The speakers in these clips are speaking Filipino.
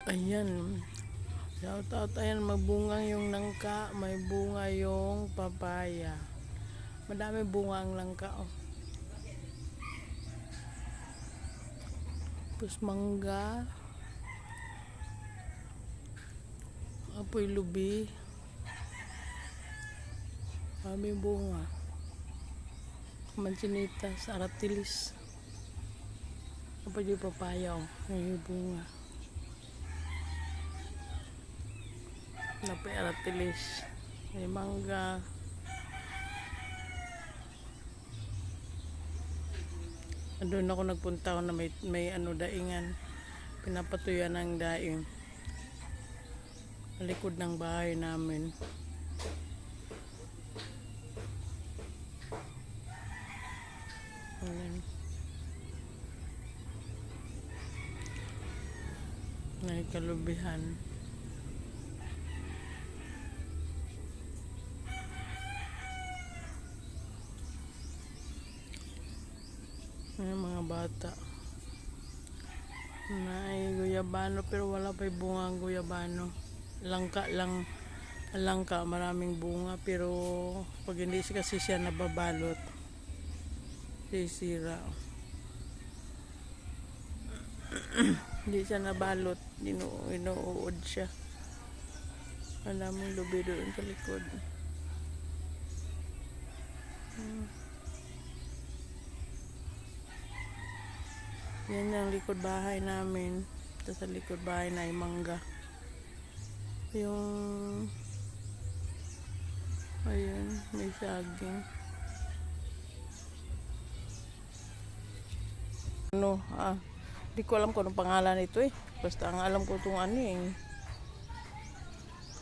Ayan. Shout out. Ayan, magbunga yung langka. May bunga yung papaya. Madami bunga ang langka. Oh. Tapos mangga. Apoy lubi. Kami bunga. Mansinitas, aratilis. Apa yung papaya. Oh. May bunga. Napay aratilis. May mangga. Doon ako nagpunta na may daingan. Pinapatuyan ng daing. Likod ng bahay namin. Ayan. May kalubihan. May mga bata. May guyabano pero wala pa yung bunga ang guyabano. Langka lang. Langka maraming bunga pero pag hindi kasi siya nababalot sisira. Hindi siya nabalot, inuud siya. Alam mo lubi doon sa likod. Yan ang likod bahay namin. Tapos sa likod bahay na ay mangga. Yung ayun, may saging. Di ko alam kung anong pangalan nito eh. Basta ang alam ko itong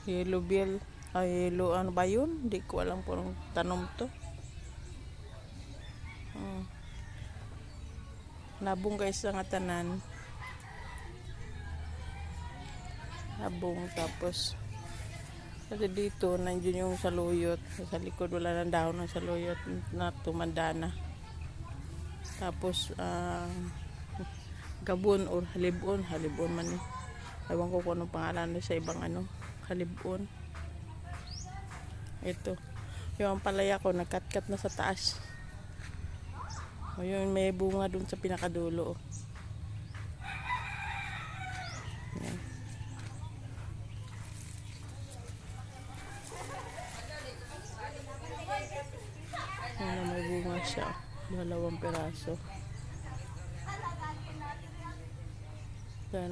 yellow bill. Yellow ano ba yun? Di ko alam kung anong tanom to. Nabong guys sa nga tanan. Nabong tapos kasi dito nandiyan yung saluyot. Sa likod wala ng dahon ng saluyot na tumanda na. Tapos gabon or halibon man eh. Ewan ko kung anong pangalan sa ibang halibon. Ito yung palaya ko nagkat-kat na sa taas. O yun, may bunga dun sa pinakadulo. Yan. Yan, may bunga siya. 2 piraso. Yan,